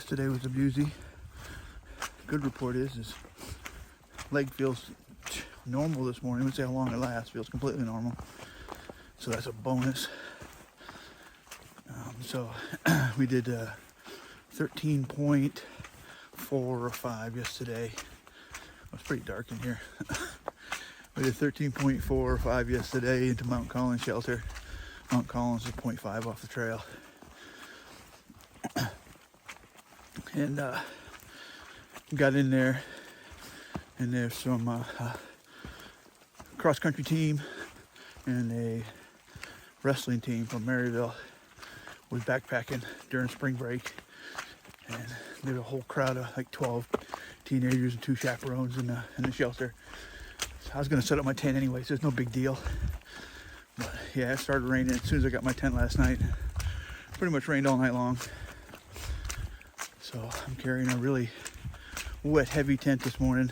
Yesterday was a beauty. Good report is his leg feels normal this morning. I wouldn't say how long it lasts. Feels completely normal. So that's a bonus. So we did 13.4 or 5 yesterday. It was pretty dark in here. We did 13.4 or 5 yesterday into Mount Collins shelter. Mount Collins is 0.5 off the trail. And got in there, and there's some cross-country team and a wrestling team from Maryville was backpacking during spring break, and there was a whole crowd of like 12 teenagers and 2 chaperones in the shelter. So I was going to set up my tent anyway, so it's no big deal. But yeah, it started raining as soon as I got my tent last night. Pretty much rained all night long. So I'm carrying a really wet, heavy tent this morning.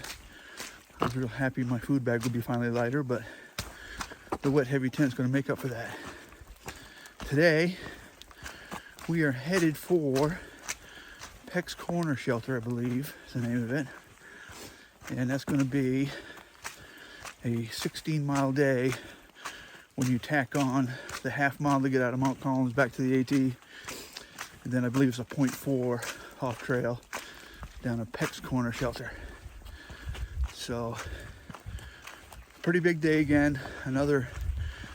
I was real happy my food bag would be finally lighter, but the wet, heavy tent is going to make up for that. Today, we are headed for Pecks Corner shelter, I believe is the name of it. And that's going to be a 16-mile day when you tack on the half mile to get out of Mount Collins back to the AT. And then I believe it's a 0.4 off trail down a Pecks Corner shelter. So pretty big day again, another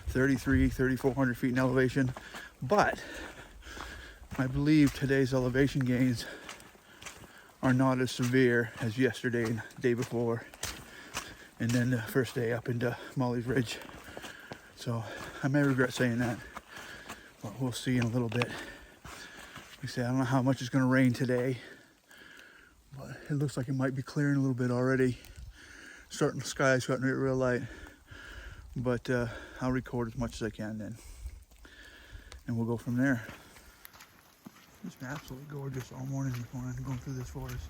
3,400 feet in elevation, but I believe today's elevation gains are not as severe as yesterday and the day before, and then the first day up into Molly's Ridge. So I may regret saying that, but we'll see in a little bit. Like I say, I don't know how much it's going to rain today, but it looks like it might be clearing a little bit already. The sky's starting to get real light, but I'll record as much as I can then, and we'll go from there. It's been absolutely gorgeous all morning this morning going through this forest.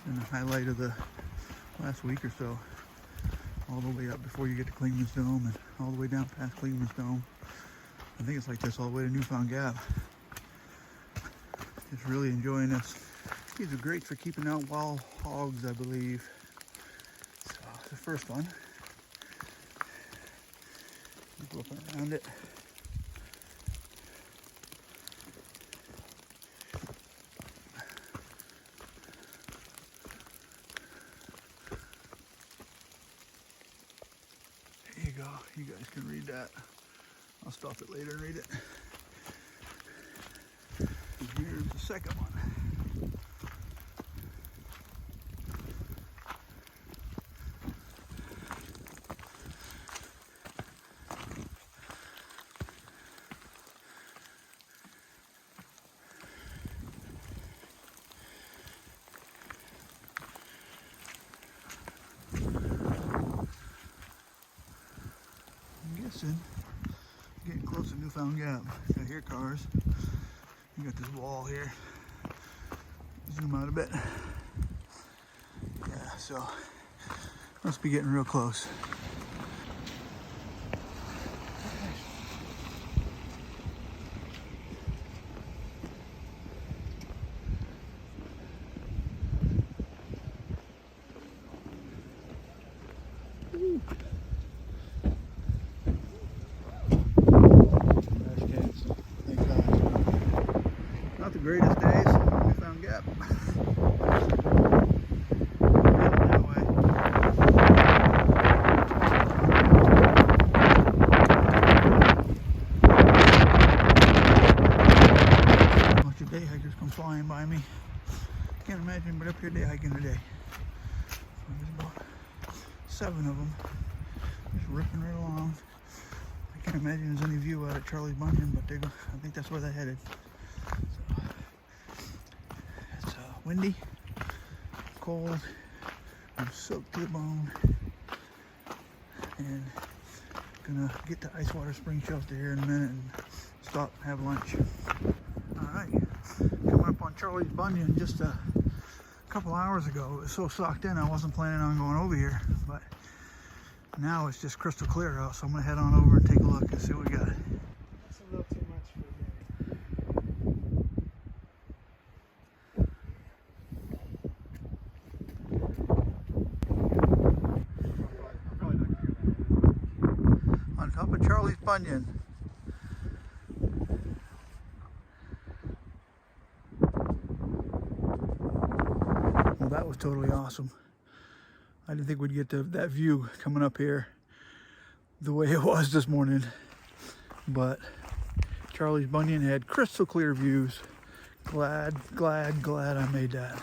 And the highlight of the last week or so, all the way up before you get to Clingman's Dome and all the way down past Clingman's Dome. I think it's like this all the way to Newfound Gap. Just really enjoying this. These are great for keeping out wild hogs, I believe. So the first one. Keep looking around it. There you go. You guys can read that. I'll stop it later and read it. And here's the second one. Getting close to Newfound Gap. I hear cars. You got this wall here. Zoom out a bit. Yeah, so must be getting real close. Not the greatest days, Newfound Gap. That way. A bunch of day hikers come flying by me. Can't imagine anybody up here day hiking today. There's about 7 of them just ripping right along. I can't imagine there's any view out at Charlie's Bunyan, but I think that's where they're headed. It's windy, cold, I'm soaked to the bone, and gonna get to Icewater Spring Shelter here in a minute and stop and have lunch. Alright, coming up on Charlie's Bunyan just a couple hours ago. It was so socked in I wasn't planning on going over here, but now it's just crystal clear out, so I'm gonna head on over and take a look and see what we got. That's a little too much. of Charlie's Bunion. Well, that was totally awesome. I didn't think we'd get to that view coming up here the way it was this morning, but Charlie's Bunion had crystal clear views. Glad I made that.